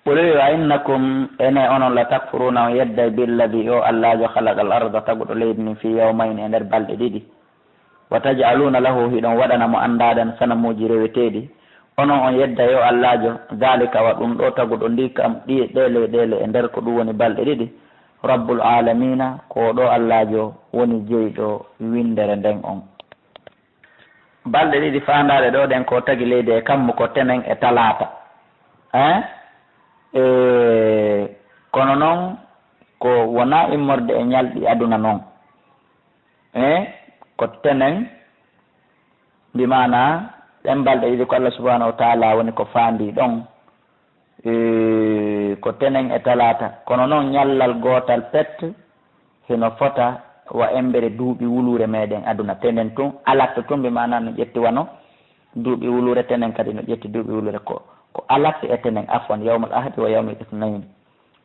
ɓuri wa innakum ene onon la takfuruna o yedday billadi o allahjo halaqa al arda taguɗo leydi ni fi yawmayni e nder balɗe ɗiɗi wa tajaluna lahu hiɗon waɗana mo andaɗan sanamuji reweteɗi onon on yedday o allahjo dalika wa ɗum ɗo taguɗo ndi kam ɗi ɗele e nder ko ɗum woni balɗe ɗiɗi rabbul alamina ko ɗo allahjo woni jeyɗo windere nden on. Balɗe ɗiɗi fandaɗe ɗo ɗen ko tagi leydi e kammu ko tenen e talata kono noon ko wona immorde e ñalɗi aduna noon ko tenen mbimana ɗen balɗe ɗiɗi ko Allah subhanahu wa taala woni ko fandi ɗon ko tenen e talata kono noon ñallal gotal pet hino fota wa embere duuɓi wulure meɗen aduna tenen tun alatta tun mbimana no ƴetti wano duuɓi wulure tenen kadi no ƴetti duuɓi wulure ko alatta e tenen afwan yawmal ahadi wa yawmal ithnain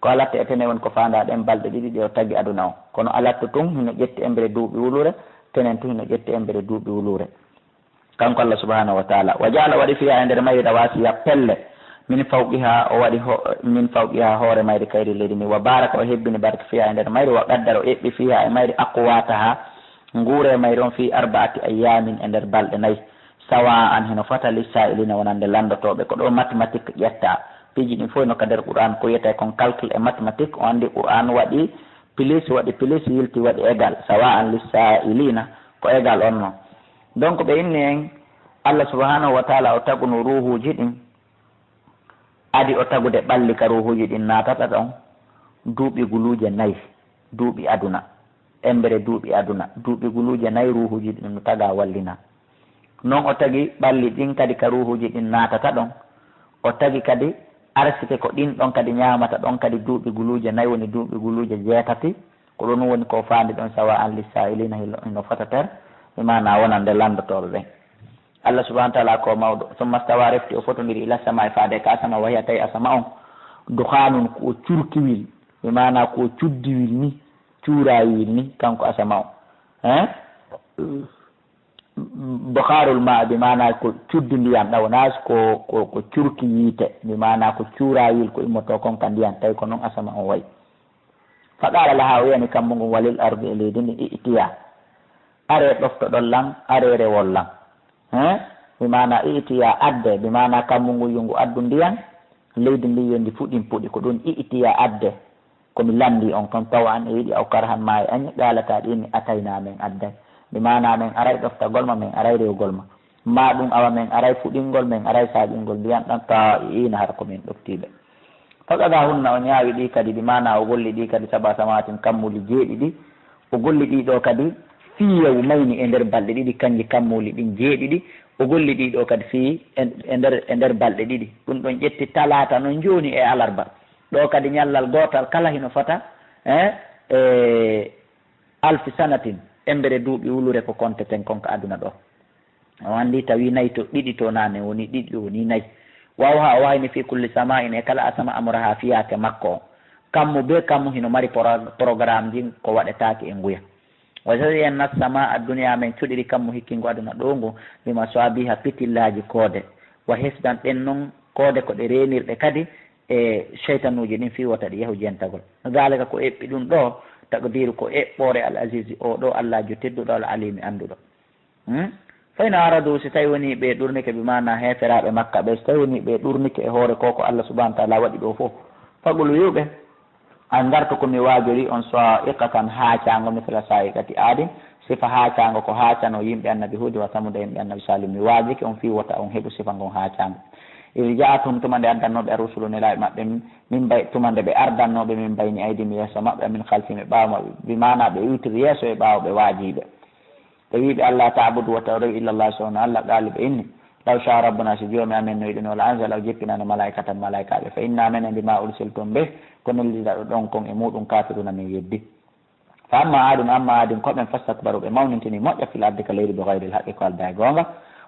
ko alatta e tenen woni ko fanda ɗen balɗe ɗiɗi ɗi o tagui aduna o kono alatta tun hino ƴetti embere duuɓi wulure tenen tun hino ƴetti embere duuɓi wulure kanko Allah subhanahu wa taala wa jaala waɗi fiya e nder mayri rawasiya pelle min fawqiha o waɗi min fawqiha hoore mayri kayri leydi ni wa baraka o hebbini barke fiya e nder mayri wa qaddara o eɓɓi fiya e mayri aqwataha nguure mayri on fi arbaati ayamin e nder balɗe nayyi sawa an heno fata lissa'ilina wonande landotoɓe ko ɗo mathématique ƴetta piiji ɗin fof no ka nder qur'an ko wiyete kon calcul e mathématique o andi qur'an waɗi plus waɗi plus yilti waɗi égal sawa an lissa'ilina ko égal on noon donc ɓe inni en Allah subhanahu wa taala o tagunu ruhuji ɗin adi o tagude ɓalli ka ruhuji ɗin natata ɗon duuɓi guluje nayyi duuɓi aduna embere duuɓi aduna duuɓi guluje nayyi ruhuji ɗin no taga wallina noon o tagi ɓalli ɗin kadi ka ruhuji ɗin natata ɗon o tagi kadi arsike ko ɗin ɗon kadi ñamata ɗon kadi duuɓi guluje nayyi woni duuɓi guluje jeetati ko ɗon woni ko fandi ɗon sawa an lissa'ilina hino fotater imana wonande landotoɓe ɓen Allah subhanahu wa taala ko mawɗo summa stawa refti o fotodiri ila sama e faade ka asama wahiya tawi asama on duhanun ko curkiwil imana ko cuddiwil ni cuurayil ni kanko asama o bukharul ma bimana ko cuddi ndiyam ɗawnas ko curki yiite bimana ko cuurayil ko immoto kon ka ndiyam tawi ko noon asama on wayi fa qala laha o wiyani kammu ngun walil ardi e leydi ndi itiya are ɗoftoɗon lan are rewol lan bimana itiya adde bimana kammu ngu yungu addu ndiyan leydi ndi yondi fuɗin puɗi ko ɗum itiya adde komi landi on kon tawa an e yiɗi aw karhan ma e añi ɗalata ɗini atayna men adday bimana men aray ɗoftagol ma men aray rewgol ma ɗum awa men aray fuɗingol men aray saƴingol ndiyan ɗan ta ina hara komin ɗoftiɓe faqada hunna o ñaawi ɗi kadi bimana o golli ɗi kadi saba samatin kammuli jeeɗiɗi o golli ɗiɗo kadi fiyewu mayni e nder balɗe ɗiɗi kanji kammuli ɗin jeeɗiɗi o golli ɗiɗo kadi fi e nder balɗe ɗiɗi ɗum ɗon ƴetti talata noon joni e alarba ɗo kadi ñallal gotal kala hino fota alfi sanatin embere duuɓi wulure ko konteten konko aduna ɗo o andi tawi nayyi to ɗiɗi to nane woni ɗiɗi woni nayyi waw ha o wayni fi kulli sama'in e kala asama amra ha fiyake makko o kammu be kammu hino mari programme ji ko waɗetake e nguya wa zayyana as-samaa ad-dunya men cuɗiri kammu hikkingo aduna ɗo ngu bima sabiha pitillaji koode wa hisdan ɗen noon koode ko ɗe renirɗe kadi e cheytanuji ɗin fi wota ɗi yahu jentagol dalika ko eɓɓi ɗum ɗo taqdiru ko eɓɓore al azizi o ɗo allahjo tedduɗo al alimi anduɗo fayna aradu si tawi woni ɓe ɗurnike bimana heferaɓe makka ɓe so tawi woni ɓe ɗurnike e hoore koko allah subahana taala waɗi ɗo fof fagol wiuɓe an garta komi waajori on sa'iqatan haacango misla sa'iqati aadin sifa haacango ko haacano yimɓe annabi huudi wa samuda yimɓe annabi salim mi waajiki on fi wota on heɓu sifa ngon haacango iri jaatum tumande ardannoɓe rusulu nelaɓe maɓɓe min bay tumande ɓe ardannoɓe min bayni aydimi yeeso maɓɓe min kalfimi ɓaawo maɓɓe bimana ɓe witiri yeeso e ɓaawo ɓe waajiɓe ɓe wiɓe allah ta'budu wa tawrew illallah sowno allah qaali ɓe inni law sha rabbuna so joomi amen no yiɗino la anzala o jippinano malaikatan malaikaɓe fa inna menen bima ursiltum be ko nelliɗaɗo ɗon kon e muɗum kafiruna min yeddi fa amma adin koɓen fastakbaru ɓe mawnintini moƴƴa fil ardi ka leydi be gayril haqqi ko alda e gonga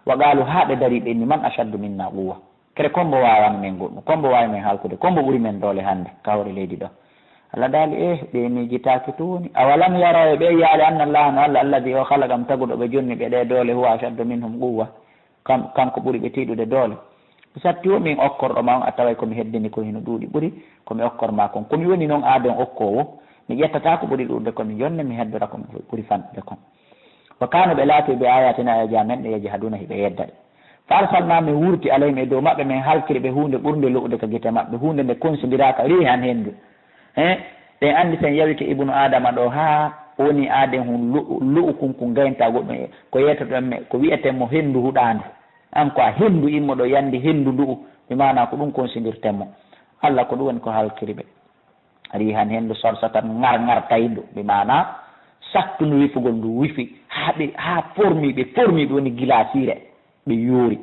wa qaalu ha ɓe dari ɓe inni man ashaddu minna quwwa kere kombo wawani men goɗɗum kombo wawi men halkude kombo ɓuuri men doole hande kawre leydi ɗo allah daali ɓe mijitaki tuuni awalam yarawe ɓe yaade anna allah no allah alladi o halagam taguɗo ɓe jonni ɓe ɗe doole huwa ashaddu minhum quwwa kanko ɓuuri ɓe tiiɗude doole satti o min okkorɗo ma on a taway komi heddini ko hino ɗuuɗi ɓuri komi okkorma kon komi woni noon aaden okkowo mi ƴettata ko ɓuri ɗuɗde komi jonne mi heddora komi ɓuri fanɗude kon wa kanu ɓe laati ɓe ayatina ayaji amen ɗe yeji haduna hiɓe yedda ɗe fa arsalna min wurti alayhim e dow maɓɓe min halkiri ɓe hunde ɓurde luɓde ko guite maɓɓe hunde nde considiraka ri han hendu ɓen andi sen yawike ibnu adama ɗo ha woni aaden hun lu'u kunku gaynta goɗɗum ko yeytoɗonme ko wiyetenmo hendu huɗandu an ko a hendu immoɗo yandi hendu ndu'u mi mana ko ɗum considirtenmo allah ko ɗum woni ko halkiri ɓe ri han hendu sorsatan ngar taydu mi mana sattunu wifugol ndu wifi ha formi ɓe woni gilasire ɓe yoori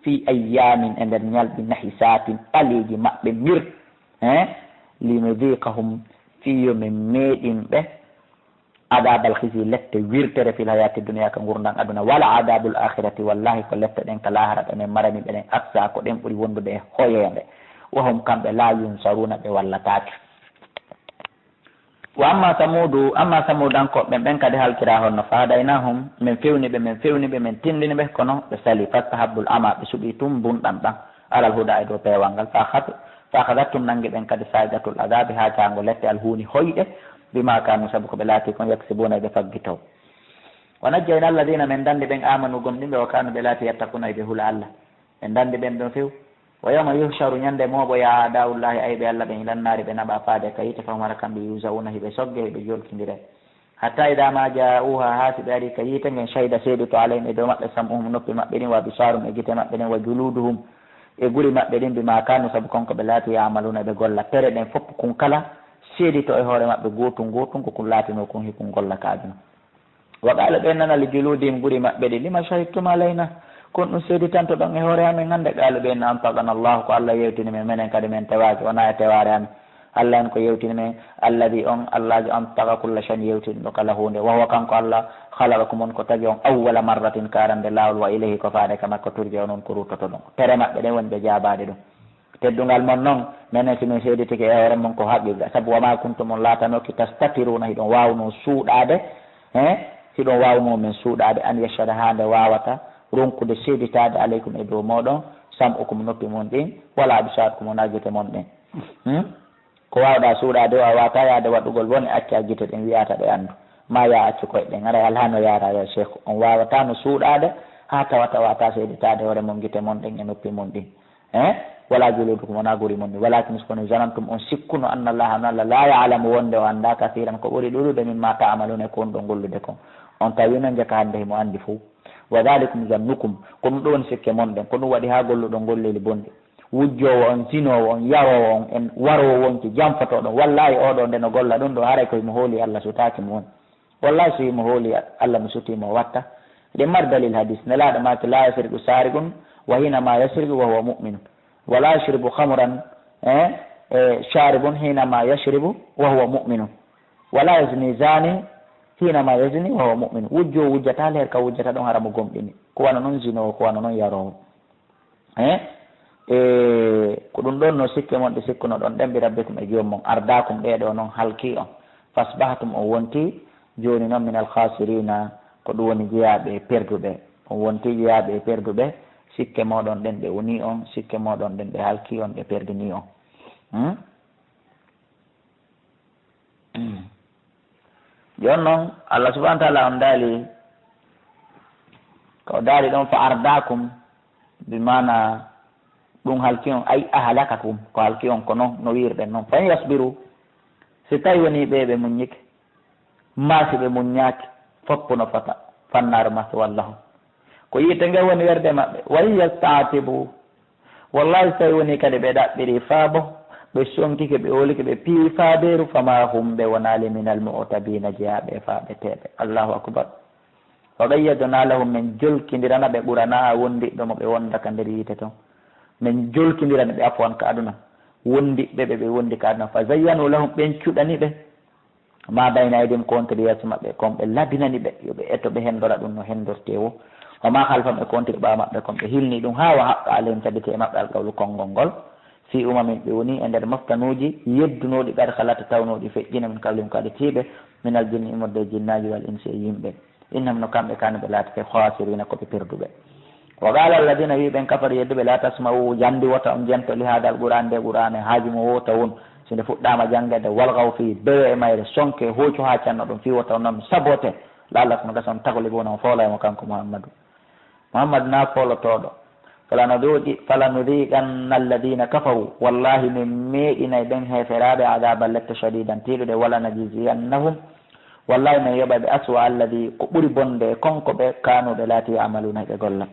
fi ayamin e nder ñalɗi nahisatin ɓaleji maɓɓe mir linudikahum fiyo min meeɗin ɓe adabal hisi lette wirtere fil hayati duniya ka gurdan aduna wala adabul akhirati wallahi ko lette ɗen ka lahara ɓe min marani ɓeɗen aksa ko ɗen ɓuuri wondude e hoyede wahum kamɓe la yunsaruna ɓe wallatake wa amma samudankoɓe ɓen kadi halkira honno fadaynahum min fewni ɓe min tindini ɓe kono ɓe sali fastahabbul ama ɓe suuɓi tum bunɗam ɗam alal huɗa e dow pewal ngal fa hadattum nangue ɓen kadi saidatul adabi ha cango lette al huuni hoyɗe bima kanu saabu ko ɓe laati kon yaksibuna ɓe faggitaw wa najjayna alladina min dandi ɓen amanu gomɗinɓe wa kanu ɓe laati yettakuna ɓe huula allah ɓen dandi ɓen ɗon few wa yawma yuhcharu ñande moɓo ya adawullahi ayɓe allah ɓen ilannaari ɓe naɓa faade ka yite famara kamɓe yusauna hiɓe sogge hiɓe joltidire hatta idama ja'uha ha si ɓe ari ka yite ngen shahida seedi to alayhim e dow maɓɓe sam'uhum noppi maɓɓe ɗin wa bisarum e guite maɓɓe ɗin wa juluduhum e guri maɓɓe ɗin bima kanu saabu konko ɓe laati yamaluna ɓe golla tere ɗen fof kun kala seedi to e hoore maɓɓe gotum ko kun laatino kun hikun golla ka aduna wa qala ɓe nana li juludihim guri maɓɓe ɗi lima shahidtum alayna kon ɗum seedi tan to ɗon e hoore amen hannde qaalu ɓe na antaqana allahu ko allah yewtini men minen kadi men tewaki wona e teware amen allah en ko yewtini men alladi on allahjo antaqa kulla shan yewtini ɗo kala hunde wahuwa kanko allah halakakum on ko tagi on awwala marratin karande lawol wa ilayhi ko faade ka makko turje o noon ko ruttoto ɗon tere maɓɓe ɗen woni ɓe jaabade ɗum teddungal mon noon minen simin seeditike e hoore mon ko haqiqa saabu wama kuntum on laatanoki tastatiruna hiɗon wawno suuɗade hiɗon wawno min suuɗade an yashhada hande wawata ronkude seeditade aleykum e dow moɗon sam'ukum noppi mon ɗin wala absarkum on ajjete mon ɗen ko wawɗa suuɗade o a wata yaade waɗugol woni acca gite ɗen wiyata ɗe andu ma ya accu koye ɗen ara alhano yara ya cheikh on wawata no suuɗade ha tawata wata seeditade hoore mon gite mon ɗen e noppi mon ɗin wala juludukum wona guri mon ɗin walakin sokono janantum on sikkuno anna allaha no allah la yalamu wonde o anda kasiran ko ɓuuri ɗuɗude min ma ta'amaluna ko on ɗo gollude kon on tawino jaka hande himo andi fo wa dhalikum zannukum ko ɗum ɗo woni sikke mon ɗen ko ɗum waɗi ha golluɗo golleli bonɗi wujjowo on sinowo on yarowo on en warowo wonki jamfotoɗon wallahi oɗo nde no golla ɗum ɗo haray koyemo hooli allah sutaki mo woni wallahi so yimo hooli allah mo sutimo watta ɗen mari dalil hadis nelaɗo maki la yasriqu sariqun wa hinama yasriqu wa huwa mu'min wala yashribu khamran sharibun hinama yashribu wa huwa mu'minun wala yazni zani hinama yazni wa huwa mu'min wujjo wujjata leer ka wujjata ɗon haramo gomɗini ko wana noon zinowo ko wana noon yarowo ko ɗum ɗon no sikke mon ɗe sikkuno ɗon ɗemɓi rabbikum e joomum ardakum ɗeɗo noon halki on fasbahatum on wonti joni noon min alkhasirina ko ɗum woni jeeyaɓe perduɓe on wonti jeeyaɓe perduɓe sikke moɗon ɗen ɓe woni on sikke moɗon ɗen ɓe halki on ɓe perdini on jon noon allah subahana taala on daali ko daali ɗon fa ardakum bimana ɗum halki on ay ahalakakum ko halki on ko noon no wirɗen noon fa in yasbiru si tawi woni ɓe muññike maasi ɓe muññaki foppuno fota fannaru masa wallahu ko yiite nge woni werde maɓɓe wa in yastatibu wallahi so tawi woni kadi ɓe ɗaɓɓiri faabo ɓe sonkike ɓe olike ɓe piiwi faaberu fama hum ɓe wonali minal mu'tabina jeyaɓe faaɓeteɓe allahu akbar wa ɓayyadona lahum min jolkidirana ɓe ɓurana wondiɗɗo mo ɓe wondaka nder yiite toon min jolkidirana ɓe afwan ka aduna wondiɓɓe ɓe wondi ka aduna fa zayyanu lahum ɓen cuɗani ɓe ma bayna aydim kontiri yeeso maɓɓe kon ɓe labinani ɓe yoɓe etto ɓe hendora ɗum no hendorte wo wama halfam ɓe kontiri ɓawa maɓɓe kon ɓe hilni ɗum ha wa haɓɓa alayhim tabite e maɓɓe alqawlu konngol ngol fi umamin ɓe woni e nder moftanuji yeddunoɗi ɓer halata tawnoɗi feƴƴina min kawlim kadi tiiɓe min aljinni imorde jinnaji wal insi e yimɓe innam no kamɓe kane ɓe laatake khasirina koɓe perduɓe wa qala alladina wi ɓen kafari yedduɓe la tasma'u jandi wota on jento li hada alquran nde qur'ane haaji mo wota won so nde fuɗɗama janggede walgaw fi bewe e mayre sonke hoccu ha canno ɗum fi wota noon sabote lalla kono gasa on tagoli bo non foolaymo kanko mouhammadou na folotoɗo falanudhiqanna alladina kafaru wallahi min meeɗinay ɓen heferaɓe adaba lette shadidan tiɗuɗe wala najiziyannahum wallahi min yoɓaɓe aswa alladi ko ɓuuri bonde e konko ɓe kanuɓe laati amaluna ɓe golla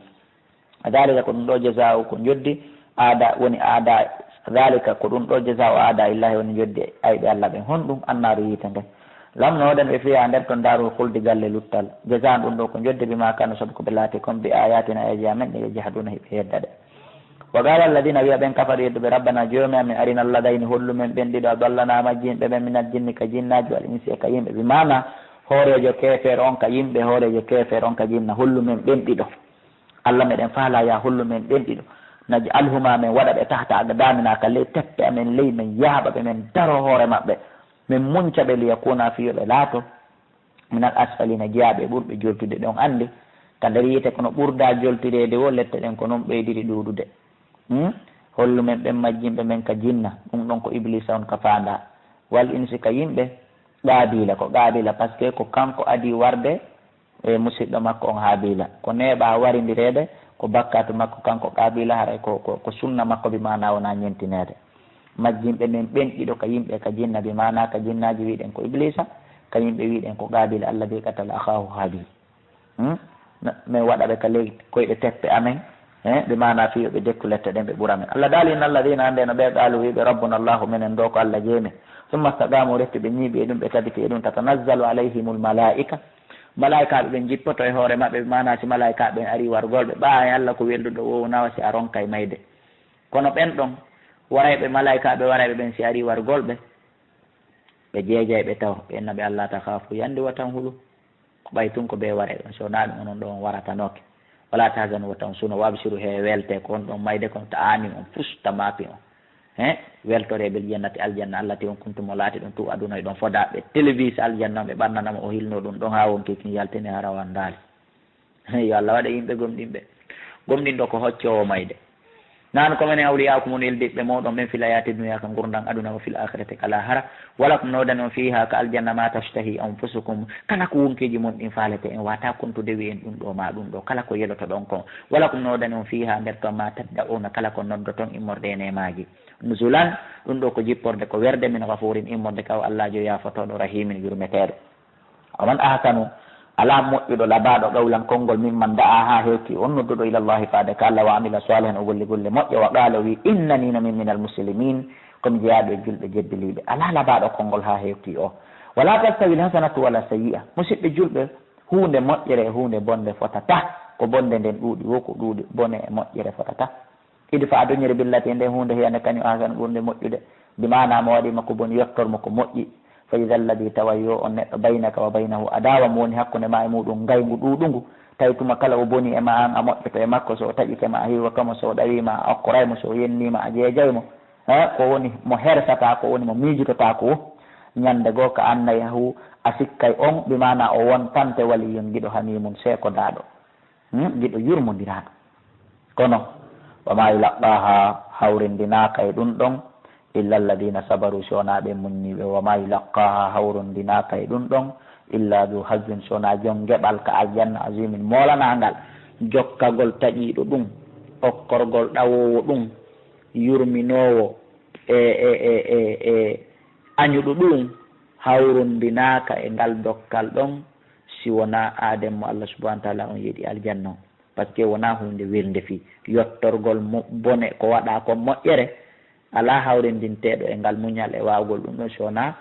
dalika ko ɗum ɗo jasau ko joddi aada woni aada dalika ko ɗum ɗo jasau aada illahi woni joddi ayɓe allah ɓen honɗum annaru yiite nde lamnoɗen ɓe fiya nder to darul hulde galle luttal jasan ɗum ɗo ko jodde bima kano saabu koɓe laati comme bi ayatina eji amen ɗe jahaduna hiɓe yedda ɗe wa qala alladina wiya ɓen kafari yedduɓe rabbana joomi amin arina alladayni hollumen ɓen ɗiɗo adallanama jinɓe ɓen minal jinni ka jinnaji wal insi e ka yimɓe bi mana hoorejo kefere on ka yimɓe hoorejo kefere on ka jinna hollumen ɓen ɗiɗo allah meɗen faala ya hollumen ɓen ɗiɗo naji alhuma men waɗa ɓe tahta agdamina ka ley teppe amen ley men yaaɓa ɓe men daro hoore maɓɓe min munca ɓe liyakuna fiyoɓe laato minal asfalina jeyaɓe ɓurɓe joltude ɗon andi ka nder yiite kono ɓurda joltudede wo lette ɗen ko noon ɓeydiri ɗuuɗude hollumen ɓen majjimɓe men ka jinna ɗum ɗon ko iblisa on ka faanda wal insi ka yimɓe qaabila ko qaabila par ce que ko kanko adi warde e musidɗo makko on haabila ko neeɓa warindirede ko bakkatu makko kanko qaabila haray ko sunna makko bi mana wona ñentinede majjimɓe men ɓen ɗiɗo ka yimɓe ka jinna bi mana ka jinnaji wiɗen ko iblisa ka yimɓe wiɗen ko qaabila allah bi katala akhahu haabil min waɗaɓe ka ley koyɗe teppe amen ɓe mana fiyoɓe dekku lette ɗen ɓe ɓura men allah daali in alladina ande no ɓe qaalu wiɓe rabbuna allahu minen ɗo ko allah jeemen summa stagamu retti ɓe ñiiɓi e ɗum ɓe tabiti e ɗum tatanazzalu alayhimul malaika malaikaɓe ɓen jippoto e hoore maɓɓe mana si malaikaɓe ɓen ari wargolɓe ɓa e allah ko welduɗo wo nawa si a ronka e mayde kono ɓen ɗon warayɓe malaikaɓe warayɓe ɓen si ari wargolɓe ɓe jeejay ɓe taw ɓe ennaɓe allah takhafu yandi watan hulu ɓay tun ko ɓe ware ɗon so naɗum onon ɗon waratanoke wala tahzanu watan suno wabsiru he welte ko on ɗon mayde kon ta ani on fusta maapi on weltore ɓel jannati aljanna allah ti on kuntumo laati ɗon tu aduna e ɗon fodaɓe télévise aljanna ɓe ɓannanamo o hilno ɗum ɗon ha wonki kin yaltini ha rawan daali yo allah waɗa yimɓe gomɗinɓe gomɗinɗo ko hoccowo mayde nan komene awliyakumon eldiɓɓe moɗon ɓen fil ayati dunia ka gurdam aduna o fil akhirati kala hara wala ko nodani on fiha ka aljanna ma tashtahi anfusukum kala ko wonkiji mon ɗin falete en wata kontude wi en ɗum ɗo ma ɗum ɗo kala ko yeloto ɗon kon wala ko nodani on fiha nder ton ma tadda ona kala ko noddo ton immorde e nemaji nusulan ɗum ɗo ko jipporde ko werde min gafurin immorde kaw allah jo yafotoɗo rahimin yurmeteɗo oman ahsanu ala moƴƴuɗo labaɗo gawlan konngol mimman da'a ha hewti on nodduɗo ilallahi faade ka allah wa amila salihan o golli golle moƴƴe wa qala wi innanina min minal muslimin komi jeeyaɗo e julɓe jeddiliɓe ala labaɗo konngol ha hewti o wala tastawi l hasanatu wala sayyi'a musidɓe julɓe hunde moƴƴere e hunde bonde fotata ko bonde nden ɗuuɗi wo ko ɗuuɗi bone e moƴƴere fotata idfa adoñere billati nde hunde heyande kañum hasan ɓurde moƴƴude dimanama waɗima ko boni yettormo ko moƴƴi fa ida alladi tawayyo on neɗɗo baynaka wa baynahu adawa mo woni hakkude ma e muɗum ngaygu ɗuɗugu tawi tuma kala o boni e ma an a moƴƴoto e makko so taƴikema a hiwa kamo so ɗawima a okkoraymo so yennima a jeejaymo ko woni mo hersata ko woni mo miijotota ko ñande goo ka annayahu a sikkay on ɓimana o won tante waliyon giɗo hamimum seekodaɗo giɗo yurmodiraɗo kono wama yulaqqaha hawrindinaka e ɗum ɗon illa alladina sabaru sonaɓe muññiɓe wama yulaqqaha hawrindinaka e ɗum ɗon illa du hazin sona jon geɓal ka aljanna azimin molanagal jokkagol taƴiɗo ɗum okkorgol ɗawowo ɗum yurminowo e añuɗo ɗum hawrundinaka e ngal dokkal ɗon si wona ademmo allah subahana taala on yiiɗi aljanna par ce que wona hunde wilde fi yottorgol bone ko waɗa ko moƴƴere ala hawrindinteɗo e ngal muñal e wawgol ɗum ɗon sowona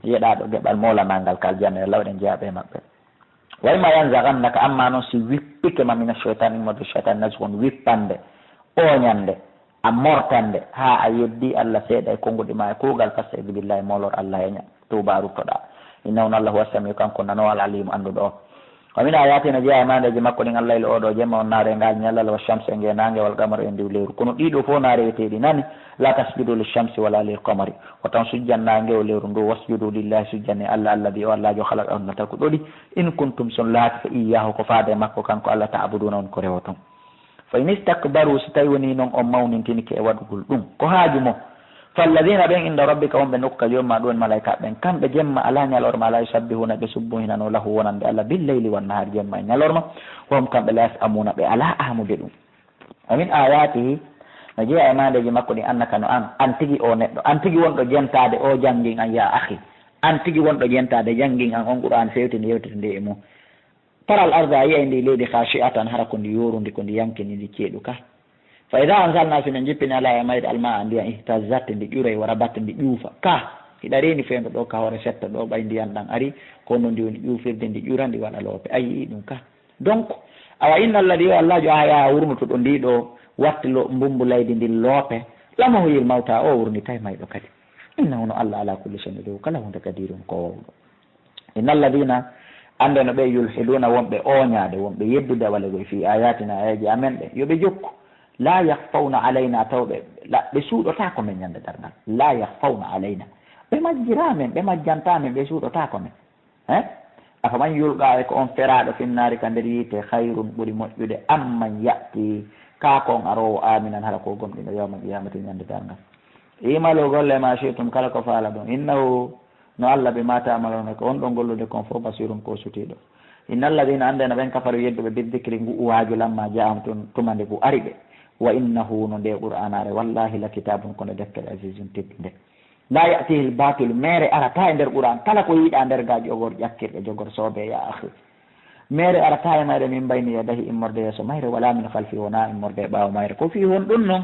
yeɗaɗo geɓal molanagal ka aljanna lawɗen jeeyaɓe mabɓe wayma yanzagannaka amma noon si wippikema mina cheytan immode cheytan nasgon wippande oñande a mortande ha a yeddi allah seeɗa e konguɗi ma e kuugal fastaidu billahi molor allah eña tuba ruttoɗa innawno allah wassami kanko nanowal alimu anduɗo o wamin ayatina jeeya mandeji makko ɗin allah ila oɗo jemma on naare ngal ñallal wa chamse ngue nangue wal qamar e ndiw leyru kono ɗiɗo fof naareweteɗi nani la tasjudu lil chamsi wala lil qamari wotan sujjan nangue o leyru ndu wasjudu lillahi sujjanne allah allah bi o allah jo halaq on tako ɗoɗi in kuntum son laati fa iyahu ko faade makko kanko allah ta'buduna on ko rewo ton fa in istakbaru so tawi woni noon on mawnintini ke e waɗugol ɗum ko haaju mo falladina ɓen inda rabbika wonɓe nokka jomma ɗum en malaika ɓen kamɓe jemma ala ñalorma ala yusabbihuna ɓe subbuhinano lahu wonande allah billeyli wannahari jemma e ñalorma wom kamɓe la yasamuna ɓe ala amude ɗum amin ayatihi no jeeya e mandeji makko ɗi annaka no an tigi o neɗɗo an tigi wonɗo jentade o janggin an ya ahi an tigi wonɗo jentade janggin an on qur'an fewtinde yewtete nde e mum paral arda yiya ndi leydi khashi'atan hara ko ndi yorundi ko ndi yankini ndi ceeɗu ka fa ida anzalna sino jippini ala e mayde alma a ndiyan ihtazatte ndi ƴuray wara batte ndi ƴuufa ka hiɗa reeni fewndo ɗo ka hoore setta ɗo ɓay ndiyan ɗan ari kono ndi woni ƴuufirde ndi ƴura ndi waɗa loope a yii ɗum ka donc awa inna alladi yo allahjo a yaha wurnutoɗo ndiɗo watti mbumbu leydi ndi loope lama hoyir mawta o wurnitay mayɗo kadi innahu no allah ala kulli shay'in dow kala hunde kadirum ko wowɗo inna alladina ande no ɓe yulhiduna wonɓe oñade wonɓe yeddude walegoy fi ayatina ayaji amen ɗe yoɓe jokku la yahfawna alayna tawɓe ɓe suuɗotako men ñande darngal la yahfawna alayna ɓe majjiramen ɓe majjantamen ɓe suuɗotako men afaman yulqa e ko on feraɗo finnari ka nder yiite hayrun ɓuuri moƴƴude amman yatti kakon arowo aminan hala ko gomɗino yawma qiyamati ñande darngal imalo golle ma shitum kala ko faala ɗon innahu no allah ɓe mata amalone ko on ɗon gollude kon fof basirum ko sutiɗo inna alladina andena ɓen kafaru yedduɓe biddicri ngu uwaju lamma jaam tumande ngu ari ɓe wa innahu no nde qur'anare wallahi la kitabum kono deftere azizum teddude la yatihi l batil mere arata e nder qur'an kala ko yiiɗa nder ga jogor ƴakkirɗe jogor soobe ya ahi mere arata e mayre min mbayni yadahi immorde yeeso mayre wala min halfi wona immorde e ɓaawo mayre ko fi hon ɗum noon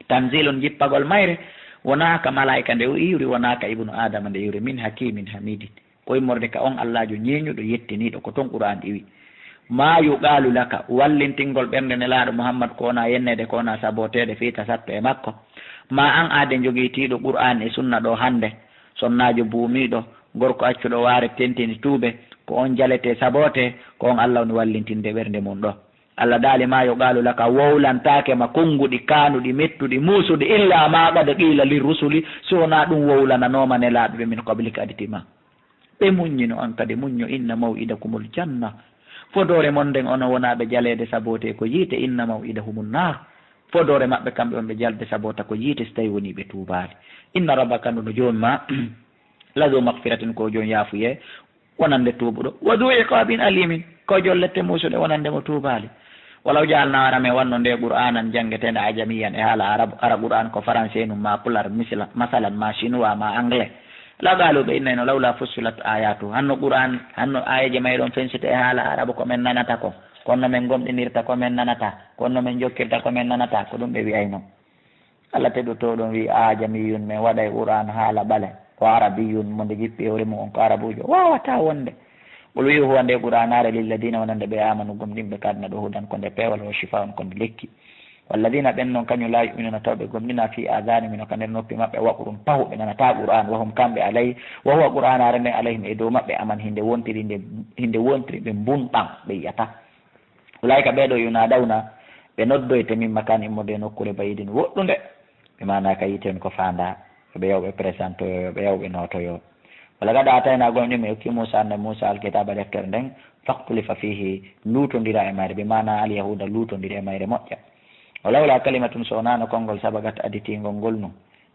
tanzilun jippagol mayre wonaka malaika nde o iwri wonaka ibnu adama nde iwri min hakimin hamidin ko immorde ka on allahjo ñeñuɗo yettiniɗo ko toon qur'an iwi ma yuqalu laka wallintingol ɓernde nelaɗo mouhammad ko wona yennede ko wona sabotede fiita satto e makko ma an ade joguitiɗo qur'an e sunna ɗo hande sonnajo buumiɗo gorko accuɗo waare tentini tuuɓe ko on jalete sabote ko on allah woni wallintinde ɓernde mum ɗo allah daali ma yuqalu laka wowlantake ma konguɗi kanuɗi mettuɗi muusuɗi illa ma qad qila lirrusuli so wona ɗum wowlananoma nelaɗoɓe min qablika aditima ɓe muññino an kadi muñño inna mawidakumul janna fodore mon nden ono wonaɓe jalede sabote ko yiite inna mawidahumul nar fodore maɓɓe kamɓe on ɓe jalde sabota ko yiite so tawi woni ɓe tuubali inna rabbaka ndu no joni ma ladu makfiratin ko joni yaafuye wonande tuubuɗo wadu iqabin alimin ko jollette musuɗe wonande mo tuubali walaw jaalna warame wanno nde qur'anan janggetende ajamiyan e haala ara qur'an ko français num ma pular masalan ma chinois ma anglais la galuɓe innayno lawla fussilat ayatu hanno qur'an hanno ayaji mayɗon fensite e haala arabe komin nanata ko konno min gomɗinirta komin nanata konno min jokkirta komin nanata ko ɗum ɓe wiyayno allah teɗotoɗon wi ajamiyun min waɗa e qur'an haala ɓale ko arabiyun monde jippi hore mum on ko arabujo wawata wonde ɓol wi huwa nde qur'anare lilladina wonande ɓe amanu gomɗinɓe kadna ɗo hudan konde pewal o shifa on konde lekki walladina ɓen noon kañum la yuminuna tawɓe gomɗina fi adani mino ka nder noppi maɓɓe waqrum pahuɓe nanata qur'an wahum kamɓe alayhi wa huwa qur'anare nde alayhim e dow maɓɓe aman hinde wontiri ɓe mbunɗan ɓe yiyata ulayka ɓeɗo yunadawna ɓe noddoyte min makani immode nokkure bayidin woɗɗude ɓe mana ka yiten ko fanda ɓe yawɓe présentoyo ɓe yawɓe notoyo wala gaɗa atayna gomɗi hokki moussa annabi moussa alkitaba deftere nden faktulifa fihi luutodira e mayre ɓe mana alyahuda luutodira e mayre moƴƴa walawla kalimatun so wonano konngol sabagat aditingol ngol num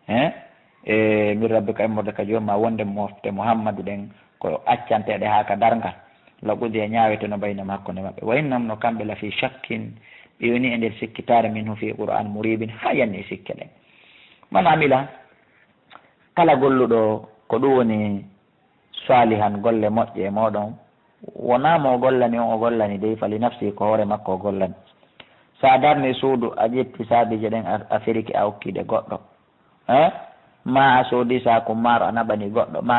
e min rabbi ka immorde ka jomma wonde mofte mouhammadou ɗen ko accanteɗe ha ka dargal laɓude e ñawete no baynam hakkude maɓɓe wa innam no kamɓe la fi shakkin ɓe woni e nder sikkitare min hu fi qur'an muribin ha yanni sikke ɗen man amila kala golluɗo ko ɗum woni salihan golle moƴƴe e moɗon wonamo o gollani on o gollani dey fali nafsi ko hoore makko o gollani sa darni suudu a ƴetti saabije ɗen a firiki a hokkide goɗɗo ma a soodi saku maaro a naɓani goɗɗo ma